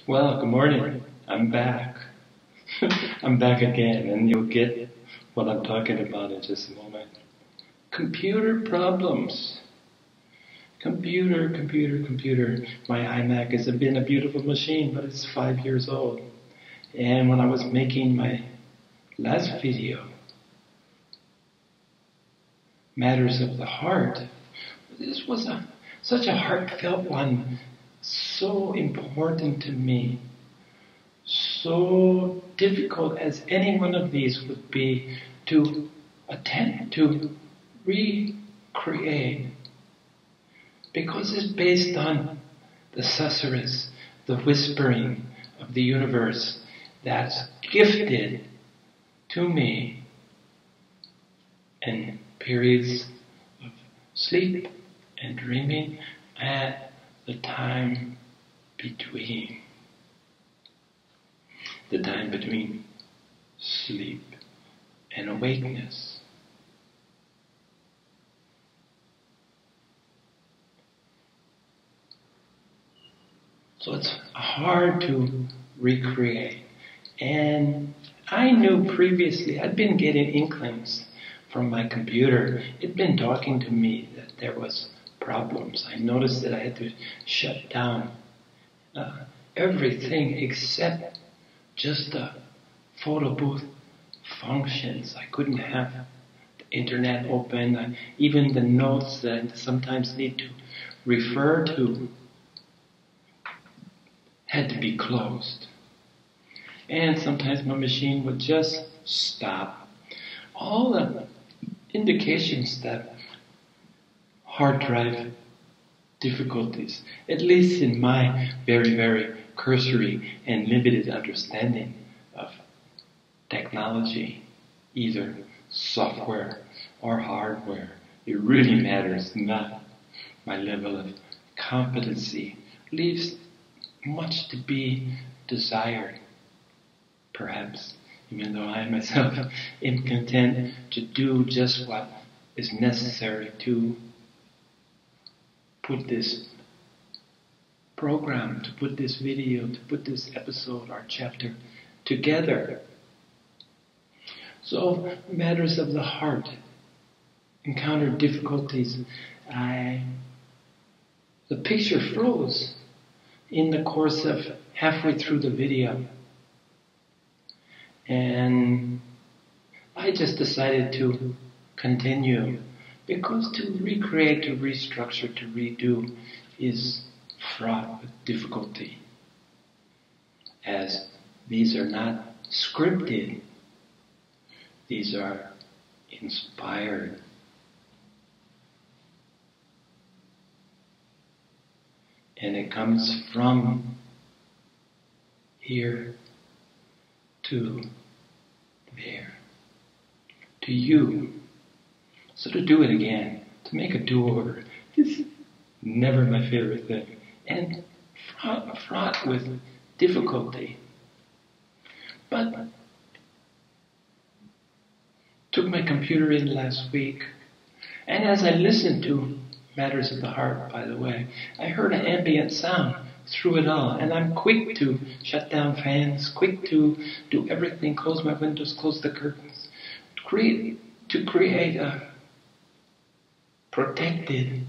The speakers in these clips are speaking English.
Well, good morning. I'm back. I'm back again, and you'll get what I'm talking about in just a moment. Computer problems. Computer. My iMac has been a beautiful machine, but it's 5 years old. And when I was making my last video, Matters of the Heart, this was such a heartfelt one, so important to me, so difficult as any one of these would be to attempt to recreate, because it's based on the susurrus, the whispering of the universe that's gifted to me in periods of sleep and dreaming at the time between. The time between sleep and awakeness. So it's hard to recreate. And I knew previously, I'd been getting inklings from my computer. It'd been talking to me that there was problems. I noticed that I had to shut down everything except just the photo booth functions. I couldn't have the internet open. Even the notes that I sometimes need to refer to had to be closed. And sometimes my machine would just stop. All the indications that hard drive difficulties, at least in my very cursory and limited understanding of technology, either software or hardware, it really matters not. My level of competency leaves much to be desired, perhaps, even though I myself am content to do just what is necessary to put this program, to put this video, to put this episode or chapter together. So, matters of the heart, encounter difficulties. The picture froze in the course of halfway through the video. And I just decided to continue, because to recreate, to restructure, to redo is fraught with difficulty, as these are not scripted, these are inspired. And it comes from here to there, to you. So to do it again, to make a do-over, is never my favorite thing, and fraught with difficulty. But took my computer in last week, and as I listened to Matters of the Heart, by the way, I heard an ambient sound through it all, and I'm quick to shut down fans, quick to do everything, close my windows, close the curtains, to create a protected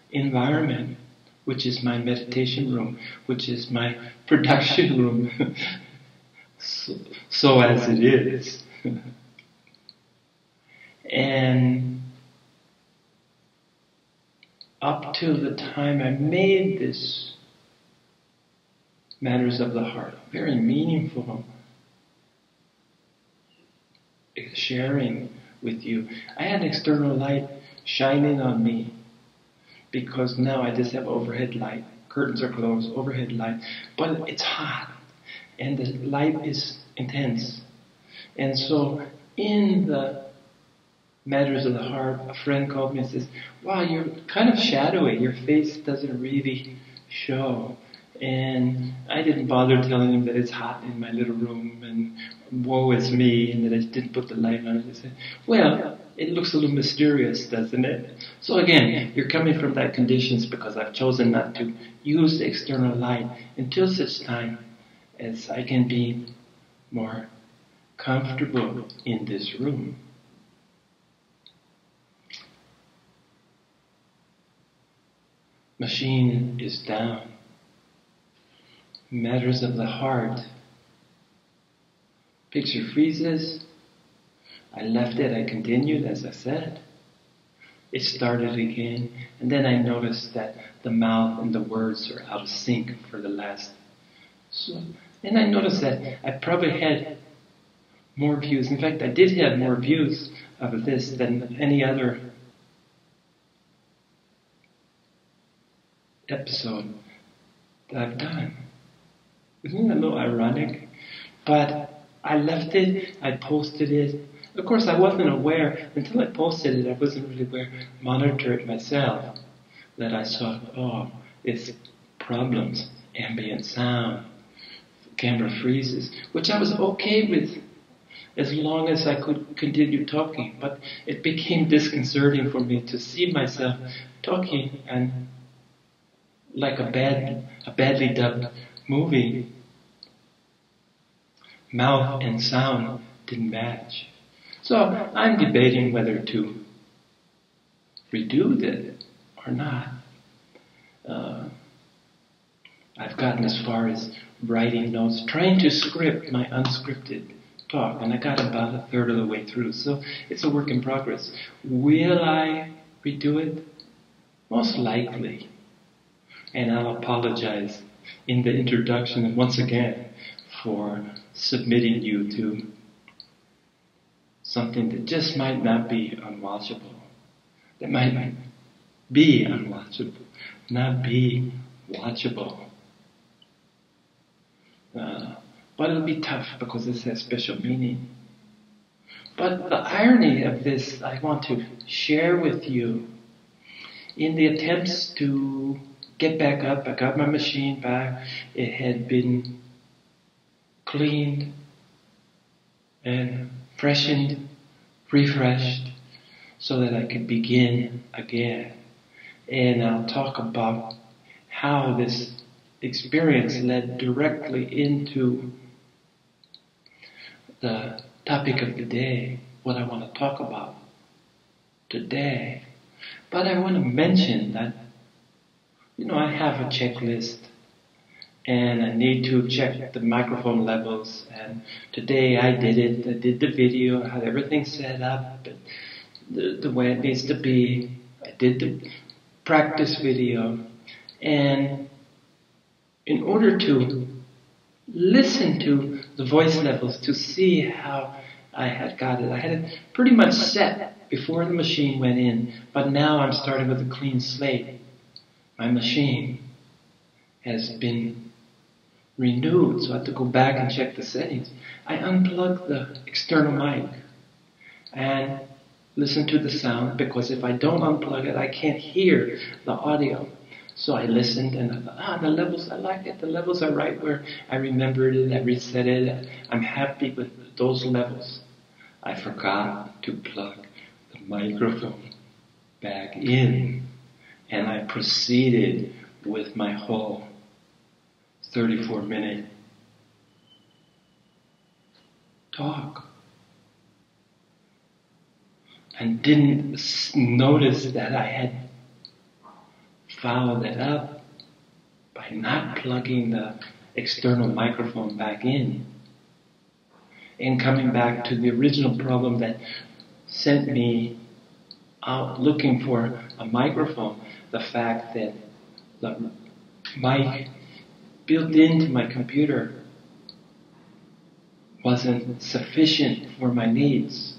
environment, which is my meditation room, which is my production room, so as it is. And up till the time I made this Matters of the Heart, very meaningful sharing with you, I had external light shining on me, because now I just have overhead light. Curtains are closed, overhead light, but it's hot, and the light is intense. And so in the Matters of the Heart, a friend called me and says, "Wow, you're kind of shadowy. Your face doesn't really show." And I didn't bother telling him that it's hot in my little room and woe is me, and that I didn't put the light on it. I said, "Well, it looks a little mysterious, doesn't it?" So again, you're coming from that conditions because I've chosen not to use the external light until such time as I can be more comfortable in this room. Machine is down. Matters of the heart. Picture freezes. I left it, I continued as I said. It started again, and then I noticed that the mouth and the words are out of sync for the last. And I noticed that I probably had more views. In fact, I did have more views of this than any other episode that I've done. Isn't that a little ironic? But I left it, I posted it. Of course, I wasn't aware, until I posted it, I wasn't really aware, monitor it myself, that I saw, oh, it's problems, ambient sound, camera freezes, which I was okay with as long as I could continue talking. But it became disconcerting for me to see myself talking and like a badly dubbed movie, mouth and sound didn't match. So I'm debating whether to redo it or not. I've gotten as far as writing notes, trying to script my unscripted talk, and I got about a third of the way through, so it's a work in progress. Will I redo it? Most likely. And I'll apologize in the introduction once again for submitting you to something that just might not be unwatchable. That might be unwatchable, not be watchable. But it'll be tough because this has special meaning. But the irony of this I want to share with you. In the attempts to get back up, I got my machine back. It had been cleaned and freshened, refreshed, so that I could begin again. And I'll talk about how this experience led directly into the topic of the day, what I want to talk about today. But I want to mention that, I have a checklist and I need to check the microphone levels, and today I did it. I did the video, I had everything set up the way it needs to be. I did the practice video, and in order to listen to the voice levels to see how I had got it, I had it pretty much set before the machine went in, but now I'm starting with a clean slate. My machine has been renewed, so I have to go back and check the settings. I unplugged the external mic and listen to the sound, because if I don't unplug it, I can't hear the audio. So I listened and I thought, the levels, I like it. The levels are right where I remembered it, I reset it. I'm happy with those levels. I forgot to plug the microphone back in, and I proceeded with my whole 34-minute talk. And didn't notice that I had fouled it up by not plugging the external microphone back in. And coming back to the original problem that sent me out looking for a microphone, the fact that the mic built into my computer wasn't sufficient for my needs.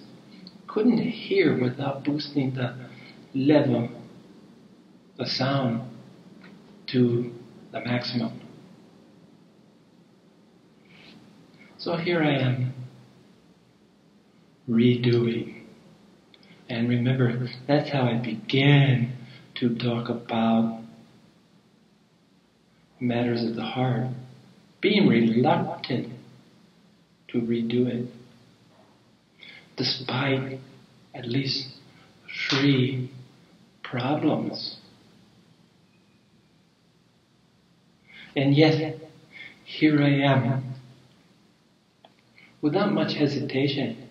Couldn't hear without boosting the level, the sound, to the maximum. So here I am, redoing. And remember, that's how I began to talk about matters of the heart, being reluctant to redo it, despite at least 3 problems. And yet, here I am, without much hesitation,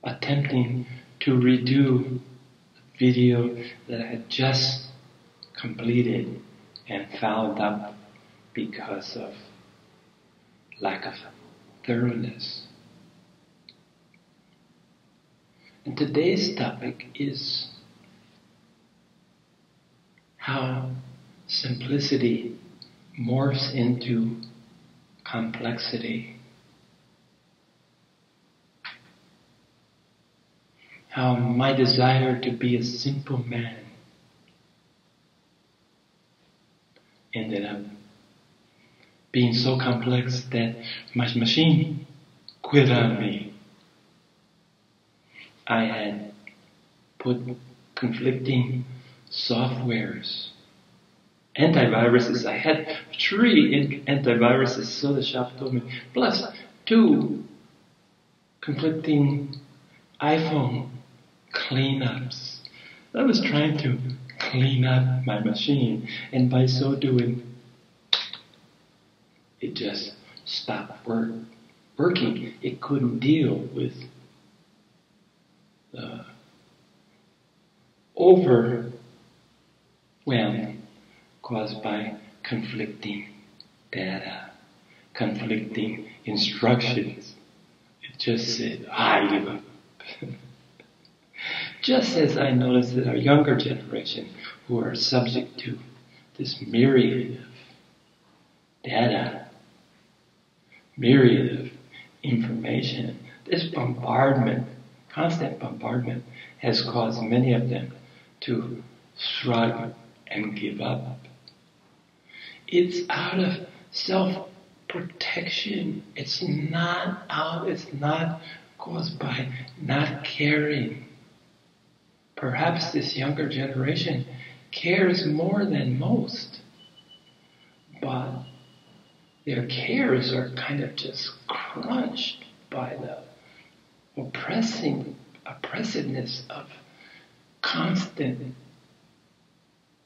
attempting to redo the video that I had just completed and fouled up because of lack of thoroughness. And today's topic is how simplicity morphs into complexity. How my desire to be a simple man ended up being so complex that my machine quit on me. I had put conflicting softwares, antiviruses. I had 3 antiviruses, so the shop told me, plus 2 conflicting iPhone cleanups. I was trying to clean up my machine, and by so doing, it just stopped working. It couldn't deal with the overwhelm caused by conflicting data, conflicting instructions. It just said, I give up. Just as I noticed that our younger generation, who are subject to this myriad of data, myriad of information, this bombardment, constant bombardment, has caused many of them to shrug and give up. It's out of self-protection. It's not caused by not caring. Perhaps this younger generation cares more than most, but their cares are kind of just crunched by the oppressiveness of constant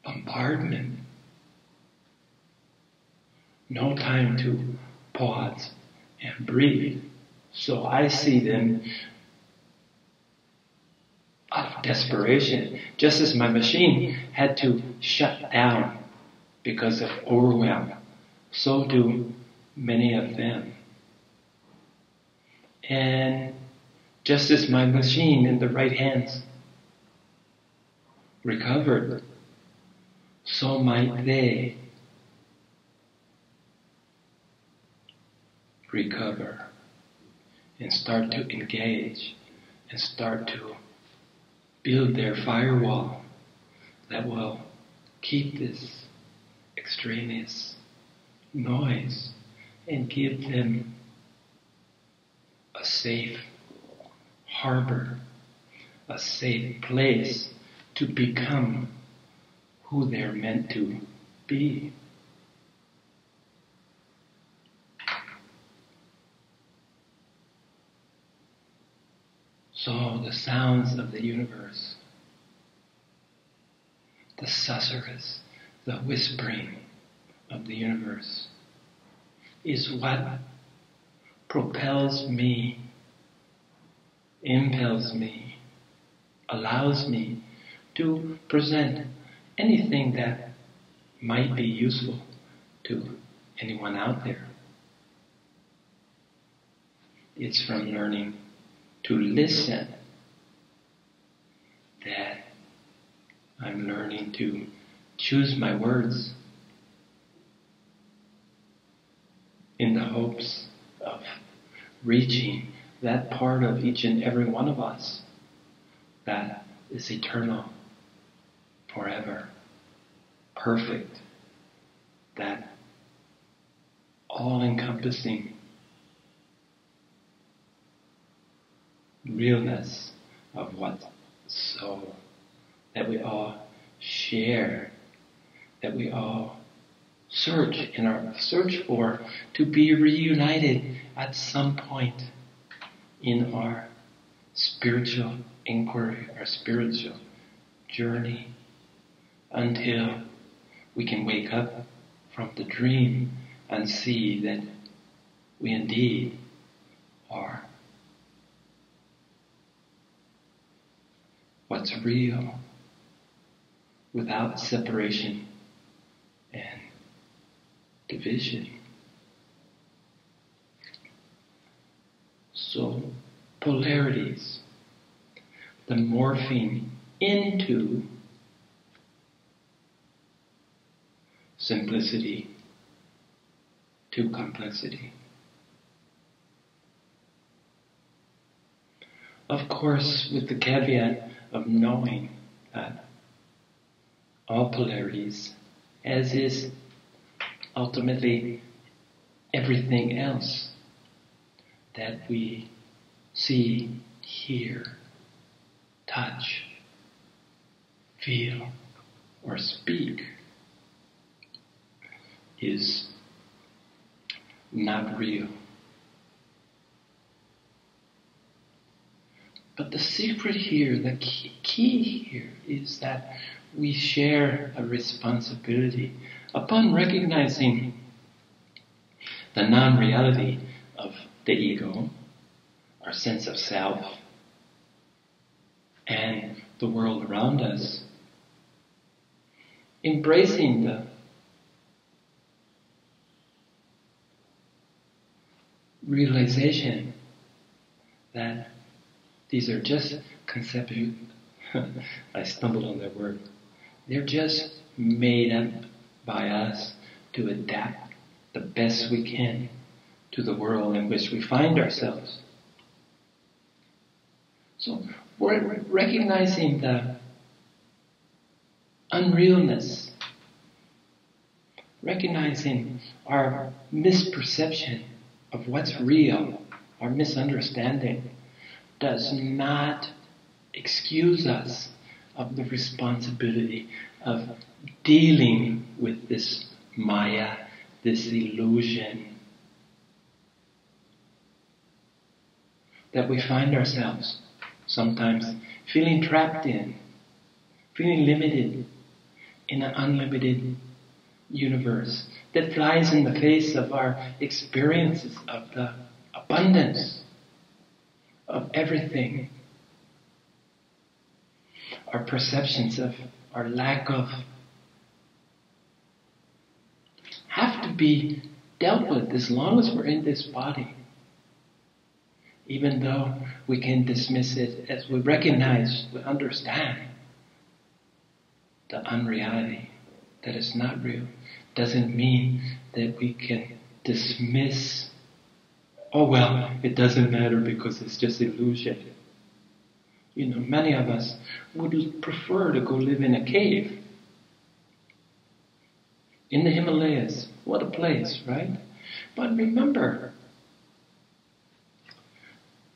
bombardment. No time to pause and breathe. So I see them out of desperation, just as my machine had to shut down because of overwhelm. So do many of them. And just as my machine in the right hands recovered, so might they recover and start to engage and start to build their firewall that will keep this extraneous noise and give them a safe harbor, a safe place to become who they're meant to be. So the sounds of the universe, the susurrus, the whispering of the universe is what propels me, impels me, allows me to present anything that might be useful to anyone out there. It's from learning to listen that I'm learning to choose my words in the hopes of reaching that part of each and every one of us that is eternal, forever, perfect, that all-encompassing realness of what's soul, that we all share, that we all search in our search for to be reunited at some point in our spiritual inquiry, our spiritual journey, until we can wake up from the dream and see that we indeed are what's real without separation and division. So, polarities, the morphing into simplicity to complexity. Of course, with the caveat of knowing that all polarities, as is ultimately everything else that we see, hear, touch, feel, or speak, is not real. But the secret here, the key here, is that we share a responsibility upon recognizing the non-reality of the ego, our sense of self, and the world around us, embracing the realization that these are just conceptual. I stumbled on that word. They're just made up by us to adapt the best we can to the world in which we find ourselves. So we're recognizing the unrealness, recognizing our misperception of what's real, our misunderstanding, does not excuse us of the responsibility of dealing with this maya, this illusion that we find ourselves sometimes feeling trapped in, feeling limited in an unlimited universe that flies in the face of our experiences of the abundance of everything. Our perceptions of our lack of have to be dealt with as long as we're in this body. Even though we can dismiss it as we recognize, we understand the unreality, that it's not real, doesn't mean that we can dismiss, oh well, it doesn't matter because it's just illusion. You know, many of us would prefer to go live in a cave. In the Himalayas, what a place, right? But remember,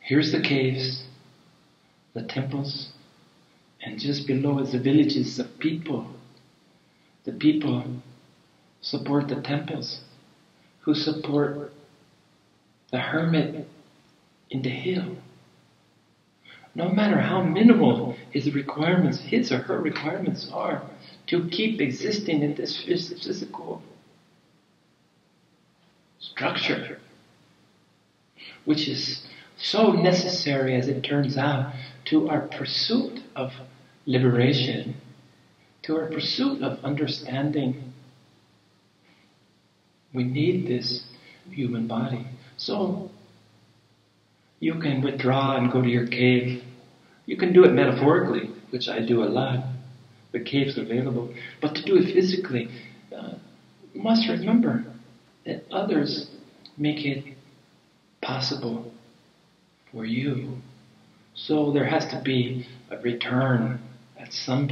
here's the caves, the temples, and just below is the villages of people. The people support the temples, who support the hermit in the hill. No matter how minimal his or her requirements are to keep existing in this physical structure, which is so necessary, as it turns out, to our pursuit of liberation, to our pursuit of understanding. We need this human body. So you can withdraw and go to your cave. You can do it metaphorically, which I do a lot. The cave's available. But to do it physically, you must remember that others make it possible for you. So there has to be a return at some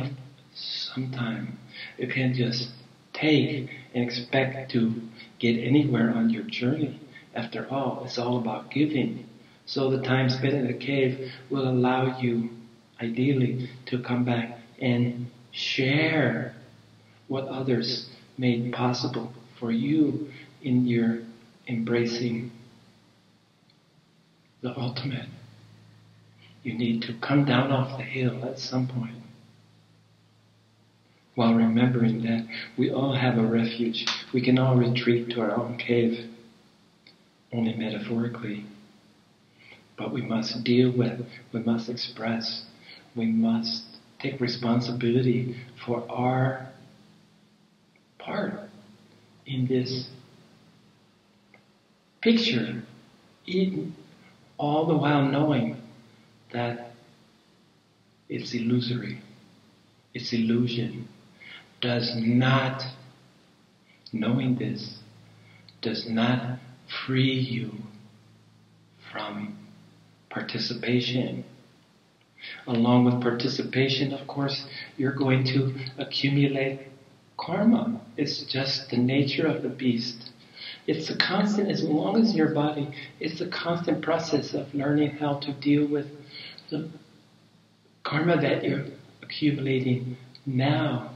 time. You can't just take and expect to get anywhere on your journey. After all, it's all about giving. So the time spent in the cave will allow you, ideally, to come back and share what others made possible for you in your embracing the ultimate. You need to come down off the hill at some point. while remembering that we all have a refuge. We can all retreat to our own cave, only metaphorically. But we must deal with, we must express, we must take responsibility for our part in this picture, even all the while knowing that it's illusory, it's illusion. Knowing this does not free you from participation. Along with participation, of course, you're going to accumulate karma. It's just the nature of the beast. It's a constant, as long as your body, it's a constant process of learning how to deal with the karma that you're accumulating now.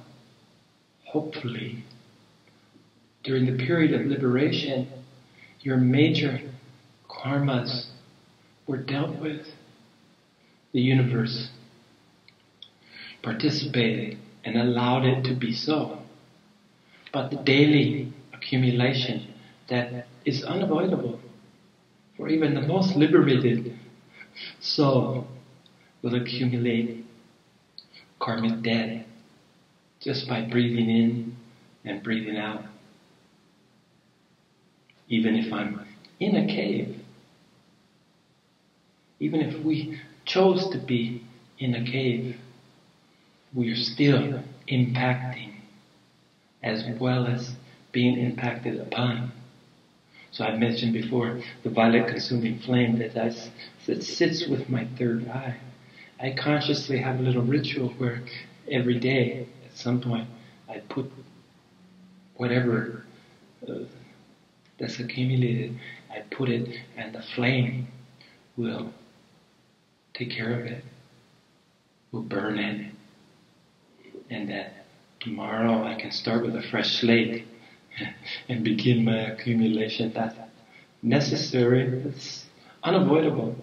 Hopefully, during the period of liberation, your major karmas were dealt with. The universe participated and allowed it to be so. But the daily accumulation that is unavoidable for even the most liberated soul will accumulate karmic debt just by breathing in and breathing out. Even if I'm in a cave, even if we chose to be in a cave, we are still impacting as well as being impacted upon. So I've mentioned before the violet consuming flame that sits with my third eye. I consciously have a little ritual where every day, at some point, I put whatever that's accumulated, I put it, and the flame will take care of it, will burn it, and that tomorrow I can start with a fresh slate and begin my accumulation. That's necessary, it's unavoidable,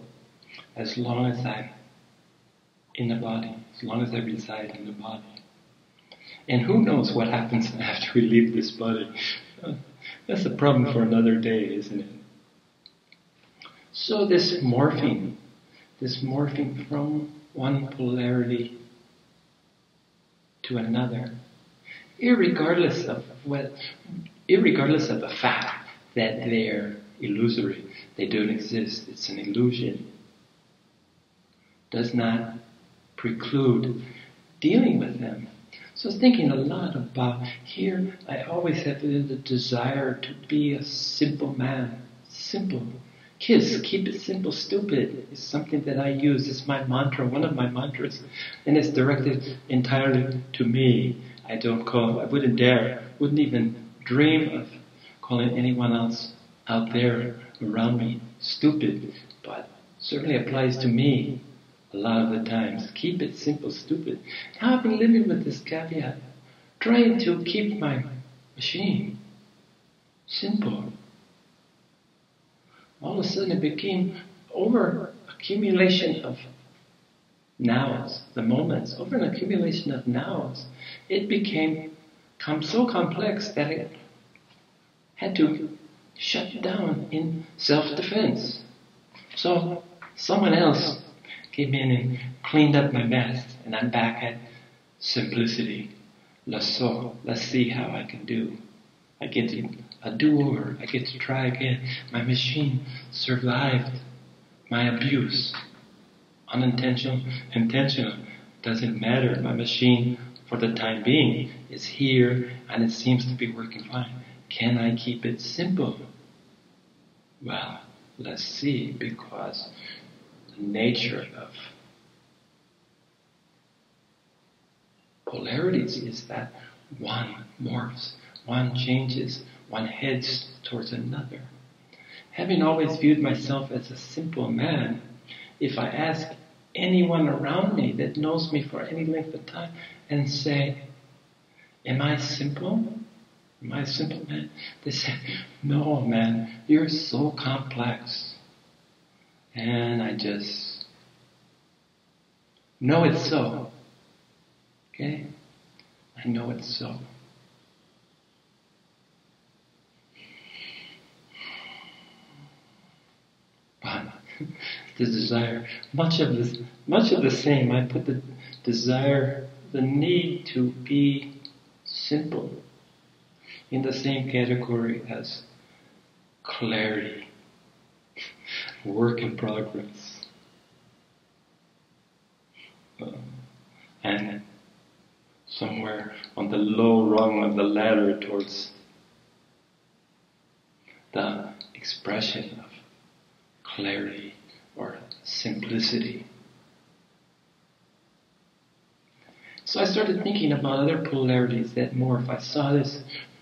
as long as I'm in the body, as long as I reside in the body. And who knows what happens after we leave this body? That's a problem for another day, isn't it? So this morphing from one polarity to another, irregardless of the fact that they're illusory, they don't exist, it's an illusion, does not preclude dealing with them. So I was thinking a lot about here, I always have the desire to be a simple man. Simple. Kids, keep it simple, stupid is something that I use. It's my mantra, one of my mantras. And it's directed entirely to me. I wouldn't even dream of calling anyone else out there around me stupid. But certainly applies to me a lot of the times. Keep it simple, stupid. Now I've been living with this caveat, trying to keep my machine simple. All of a sudden it became over accumulation of nows, the moments, over an accumulation of nows. It became so complex that it had to shut down in self-defense. So someone else came in and cleaned up my mess, and I'm back at simplicity. Let's see how I can do. I get a do-over. I get to try again. My machine survived my abuse. Unintentional, intentional, doesn't matter. My machine, for the time being, is here and it seems to be working fine. Can I keep it simple? Well, let's see, because the nature of polarities is that one morphs, one changes, one heads towards another. Having always viewed myself as a simple man, if I ask anyone around me that knows me for any length of time and say, am I simple? Am I a simple man? They say, no man, you're so complex. And I just know it's so. Okay? I I know it's so. But the desire, much of the same. I put the desire, the need to be simple, in the same category as clarity, work in progress, and somewhere on the low rung of the ladder towards the expression of clarity or simplicity. So I started thinking about other polarities that morph. I saw this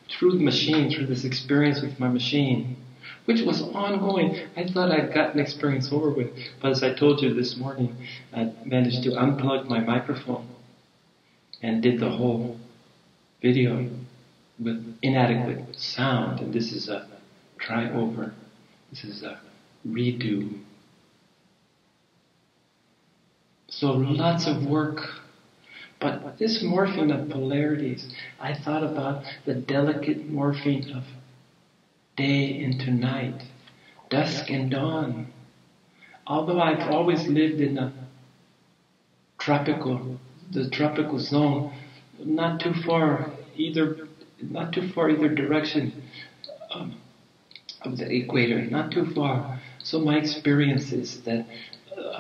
through the machine, through this experience with my machine, which was ongoing. I thought I'd gotten experience over with, but as I told you this morning, I managed to unplug my microphone and did the whole video with inadequate sound. And this is a try-over. This is a redo. So lots of work. But this morphing of polarities, I thought about the delicate morphing of day into night, dusk and dawn. Although I've always lived in the tropical zone, not too far either direction of the equator, not too far. So my experience is that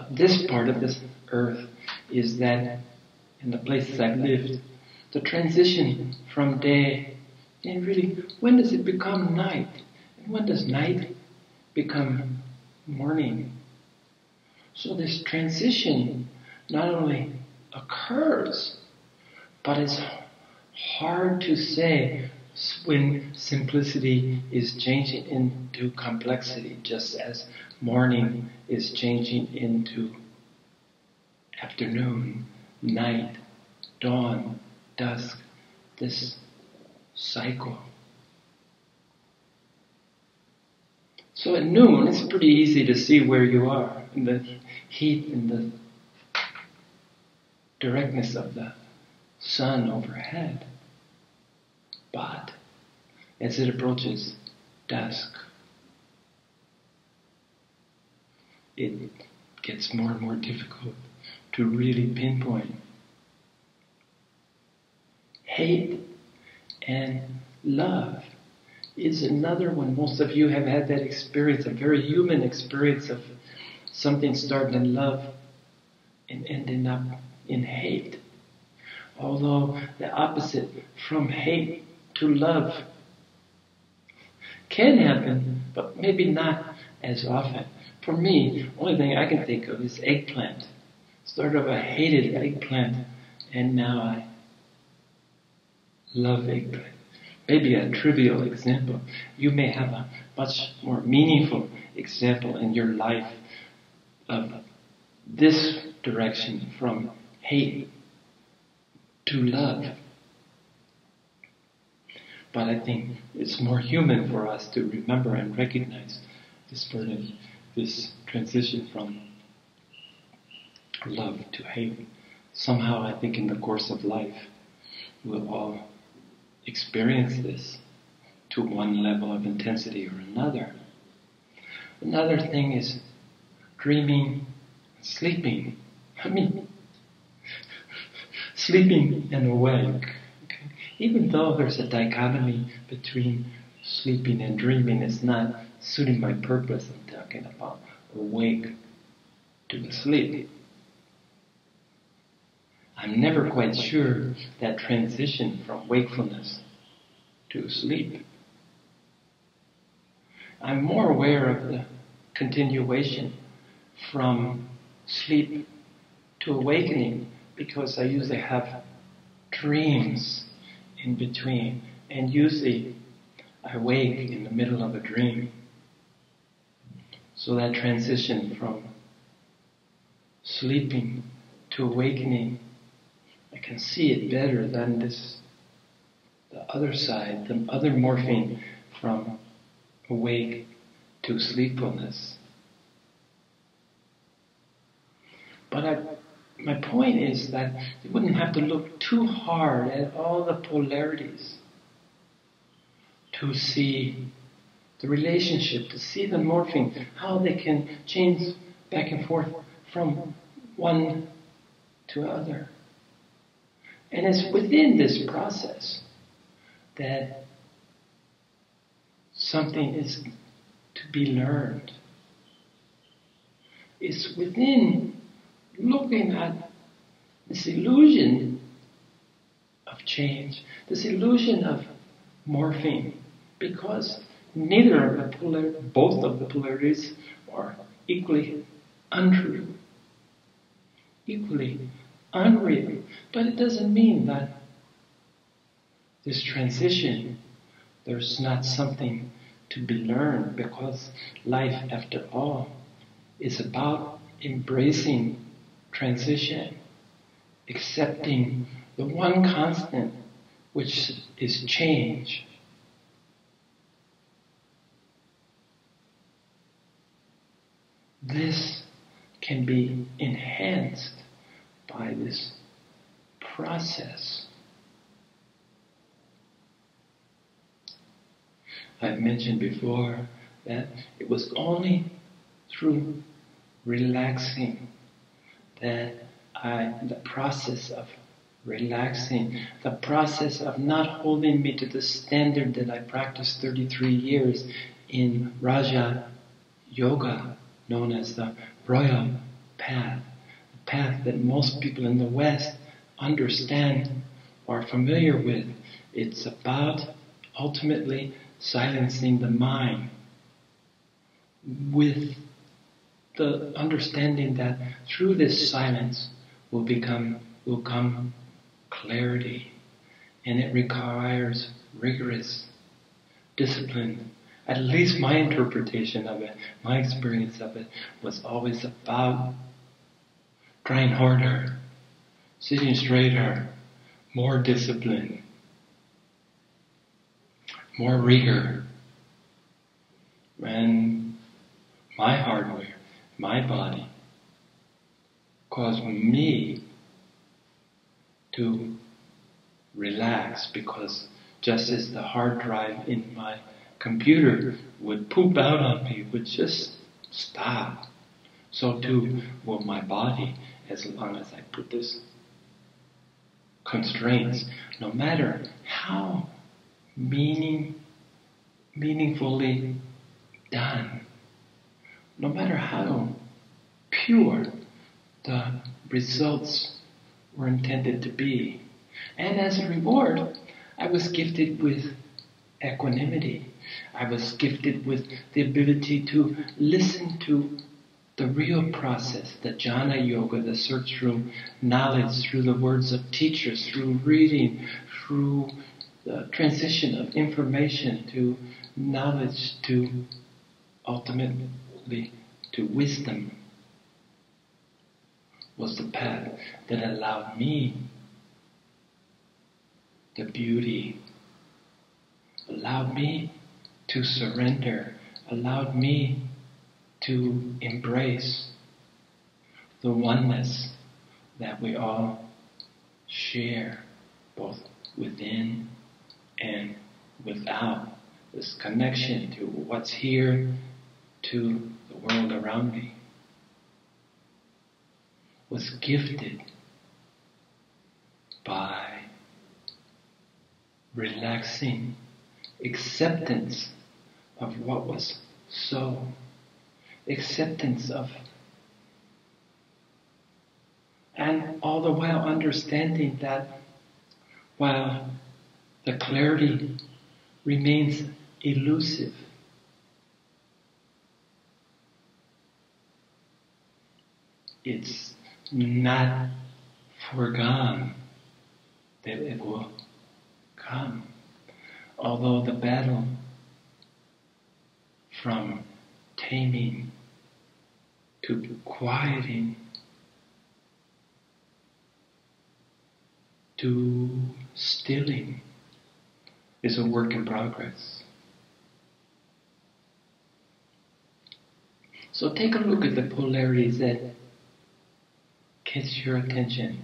this part of this earth is that in the places I've lived, the transition from day, and really, when does it become night? And when does night become morning? So this transition not only occurs, but it's hard to say when simplicity is changing into complexity, just as morning is changing into afternoon, night, dawn, dusk, this cycle. So at noon, it's pretty easy to see where you are in the heat and the directness of the sun overhead. But as it approaches dusk, it gets more and more difficult to really pinpoint. Hate and love is another one. Most of you have had that experience, a very human experience of something starting in love and ending up in hate. Although the opposite, from hate to love, can happen, but maybe not as often. For me, the only thing I can think of is eggplant. Sort of a hated eggplant, and now I love eggplant. Maybe a trivial example. You may have a much more meaningful example in your life of this direction from hate to love. But I think it's more human for us to remember and recognize this transition from love to hate. Somehow I think in the course of life we'll all experience this to one level of intensity or another. Another thing is dreaming, sleeping. Sleeping and awake. Okay? Even though there's a dichotomy between sleeping and dreaming, it's not suiting my purpose. I'm talking about awake to asleep. I'm never quite sure that transition from wakefulness to sleep. I'm more aware of the continuation from sleep to awakening because I usually have dreams in between, and usually I wake in the middle of a dream. So that transition from sleeping to awakening, I can see it better than the other side, the other morphing from awake to sleepfulness. But my point is that you wouldn't have to look too hard at all the polarities to see the relationship, to see the morphing, how they can change back and forth from one to other. And it's within this process that something is to be learned. It's within looking at this illusion of change, this illusion of morphing, because neither of the both of the polarities are equally untrue, equally unreal. But it doesn't mean that this transition, there's not something to be learned, because life, after all, is about embracing transition, accepting the one constant, which is change. This can be enhanced by this process. I've mentioned before that it was only through relaxing that the process of relaxing, the process of not holding me to the standard that I practiced 33 years in Raja Yoga, known as the Royal Path, the path that most people in the West understand or are familiar with. It's about ultimately silencing the mind with the understanding that through this silence will come clarity, and it requires rigorous discipline. At least my interpretation of it, my experience of it, was always about trying harder, sitting straighter, more discipline, more rigor. And my hardware, my body, caused me to relax, because just as the hard drive in my computer would poop out on me, would just stop, so too will my body, as long as I put this constraints, no matter how meaningfully done, no matter how pure the results were intended to be. And as a reward, I was gifted with equanimity. I was gifted with the ability to listen to the real process, the jhana yoga, the search through knowledge, through the words of teachers, through reading, through the transition of information to knowledge, to ultimately to wisdom, was the path that allowed me the beauty, allowed me to surrender, allowed me to embrace the oneness that we all share, both within and without, this connection to what's here, to the world around me, was gifted by relaxing acceptance of what was so, acceptance of, and all the while understanding that while the clarity remains elusive, it's not foregone that it will come. Although the battle from taming to quieting to stilling is a work in progress. So take a look at the polarities that gets your attention,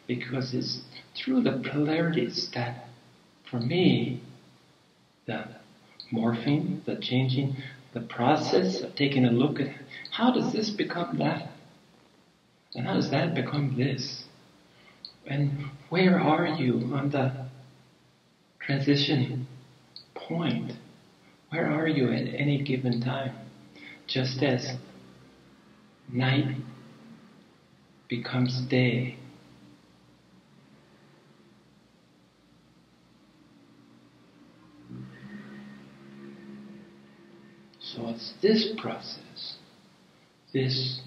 because it's through the polarities that, for me, the morphing, the changing, the process of taking a look at how does this become that? And how does that become this? And where are you on the transition point? Where are you at any given time? Just as night becomes day. So it's this process, this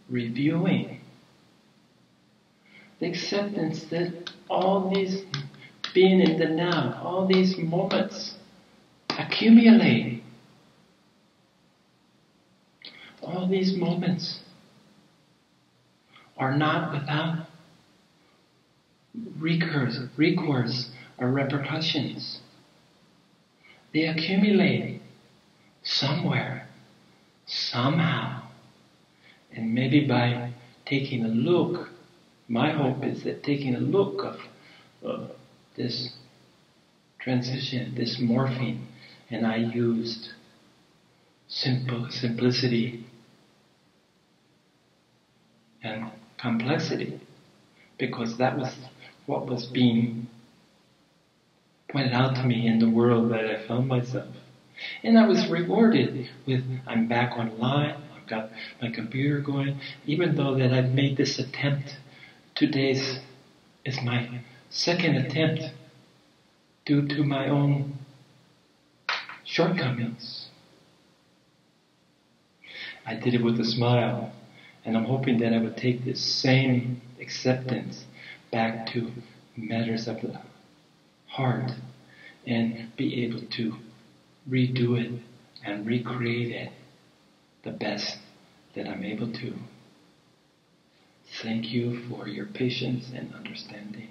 reviewing, the acceptance that all these, being in the now, all these moments accumulate. All these moments are not without recourse or repercussions. They accumulate somewhere, somehow. And maybe by taking a look, my hope is that taking a look of this transition, this morphing, and I used simplicity and complexity, because that was what was being pointed out to me in the world that I found myself. And I was rewarded with, I'm back online, I've got my computer going, even though that I've made this attempt. Today's is my second attempt due to my own shortcomings. I did it with a smile, and I'm hoping that I would take this same acceptance back to matters of the heart and be able to redo it and recreate it the best that I'm able to. Thank you for your patience and understanding.